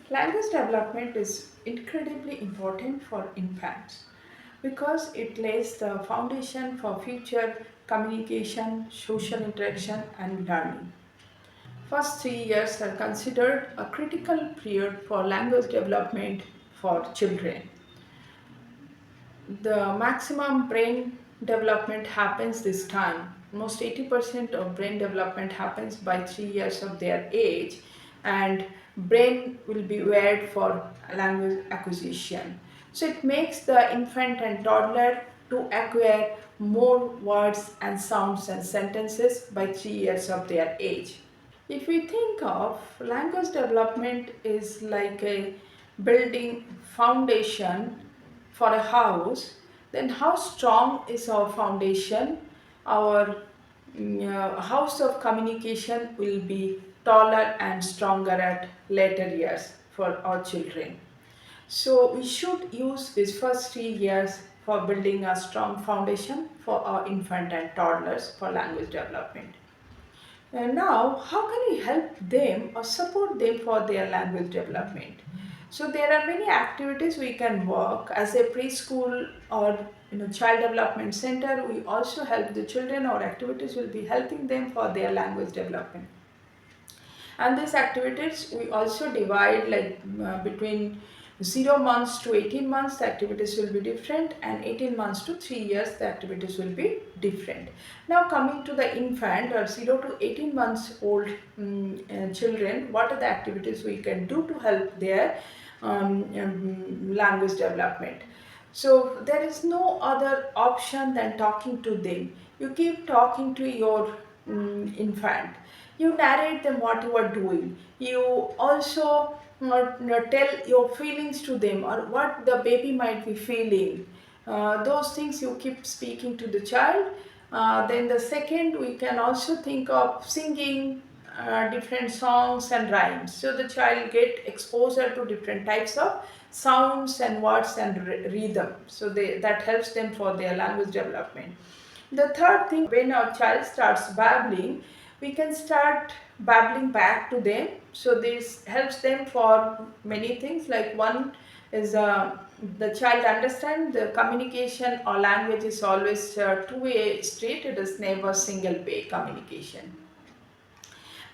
Language development is incredibly important for infants because it lays the foundation for future communication, social interaction, and learning. First 3 years are considered a critical period for language development for children. The maximum brain development happens this time. Most 80% of brain development happens by 3 years of their age, and brain will be wired for language acquisition. So it makes the infant and toddler to acquire more words and sounds and sentences by 3 years of their age. If we think of language development is like a building foundation for a house, then how strong is our foundation? Our house of communication will be taller and stronger at later years for our children. So we should use these first 3 years for building a strong foundation for our infant and toddlers for language development. And now, how can we help them or support them for their language development? So there are many activities we can work as a preschool or child development center. We also help the children. Our activities will be helping them for their language development. And these activities we also divide like between 0 months to 18 months the activities will be different, and 18 months to 3 years the activities will be different. Now coming to the infant or 0 to 18 months old children, what are the activities we can do to help their language development? So there is no other option than talking to them. You keep talking to your infant. You narrate them what you are doing. You also tell your feelings to them or what the baby might be feeling. Those things you keep speaking to the child. Then the second, we can also think of singing different songs and rhymes. So the child get exposure to different types of sounds and words and rhythm. So that helps them for their language development. The third thing, when our child starts babbling, we can start babbling back to them. So this helps them for many things. Like one is the child understand the communication or language is always two-way street. It is never single-way communication.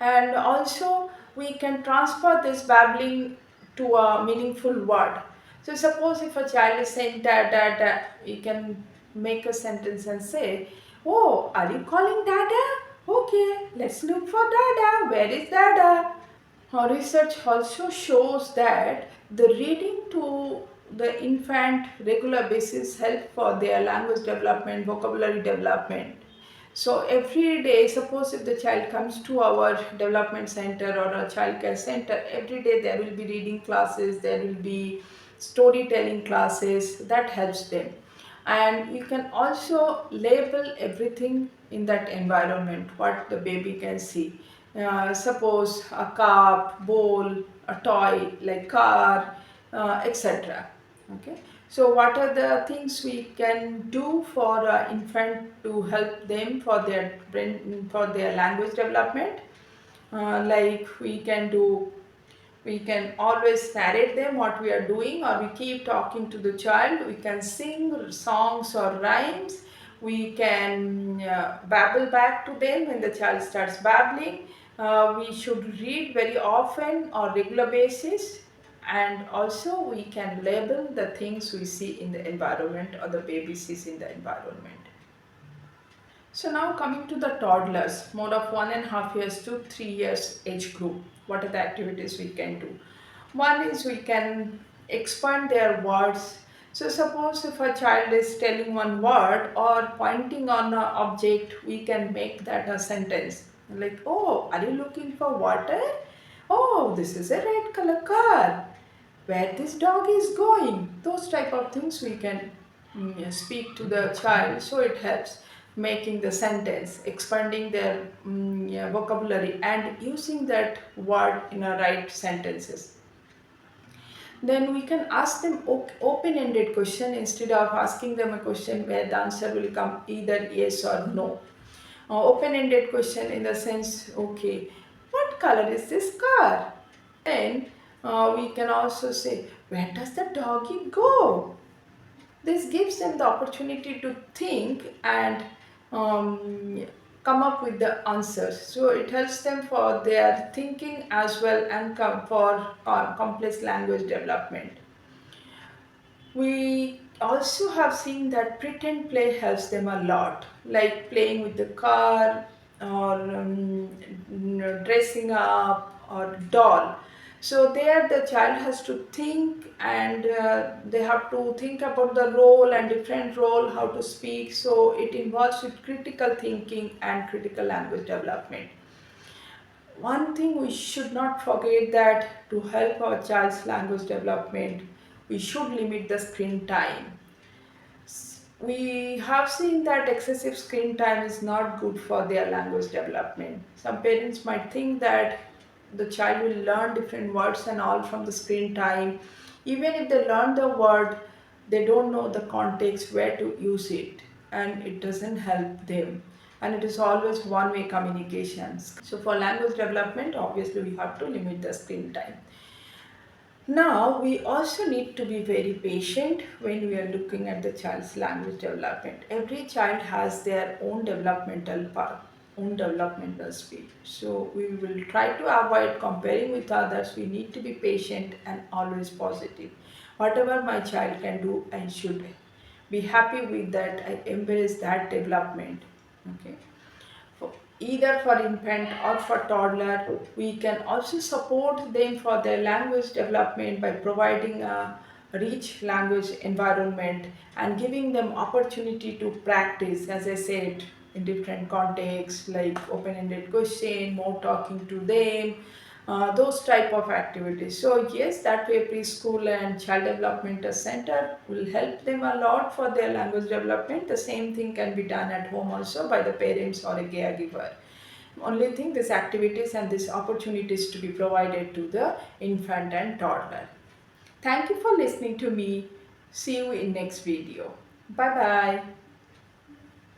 And also we can transfer this babbling to a meaningful word. So suppose if a child is saying da da da, you can make a sentence and say, oh, are you calling dada? Okay, let's look for dada. Where is dada? Our research also shows that the reading to the infant regular basis help for their language development, vocabulary development. So every day, suppose if the child comes to our development center or a child care center, every day there will be reading classes, there will be storytelling classes that helps them. And you can also label everything in that environment, what the baby can see. Suppose a cup, bowl, a toy like car, etc. Okay. So what are the things we can do for infant to help them for their brain, for their language development? Like we can always narrate them what we are doing, or we keep talking to the child. We can sing songs or rhymes. We can babble back to them when the child starts babbling. We should read very often or regular basis, and also we can label the things we see in the environment or the baby sees in the environment. So now coming to the toddlers, more of 1.5 years to 3 years age group, what are the activities we can do? One is we can expand their words. So suppose if a child is telling one word or pointing on an object, we can make that a sentence. Like, oh, are you looking for water? Oh, this is a red color car. Where this dog is going? Those type of things we can speak to the child, so it helps making the sentence, expanding their vocabulary and using that word in a right sentences. Then we can ask them open-ended question instead of asking them a question where the answer will come either yes or no. Open-ended question in the sense, okay, what color is this car? Then We can also say, where does the doggy go? This gives them the opportunity to think and um, come up with the answers. So it helps them for their thinking as well and for complex language development. We also have seen that pretend play helps them a lot, like playing with the car or dressing up or doll. So there the child has to think and they have to think about the role and different role, how to speak. So it involves with critical thinking and critical language development. One thing we should not forget that to help our child's language development, we should limit the screen time. We have seen that excessive screen time is not good for their language development. Some parents might think that the child will learn different words and all from the screen time. Even if they learn the word, they don't know the context where to use it, and it doesn't help them. And it is always one way communications. So, for language development, obviously, we have to limit the screen time. Now, we also need to be very patient when we are looking at the child's language development. Every child has their own developmental path, own developmental speed. So, we will try to avoid comparing with others. We need to be patient and always positive. Whatever my child can do, I should be happy with that. I embrace that development. Okay, either for infant or for toddler. We can also support them for their language development by providing a rich language environment and giving them opportunity to practice, as I said, in different contexts like open-ended question, more talking to them, those type of activities. So yes, that way preschool and child development center will help them a lot for their language development. The same thing can be done at home also by the parents or a caregiver. Only thing, these activities and these opportunities to be provided to the infant and toddler. Thank you for listening to me. See you in next video. Bye bye.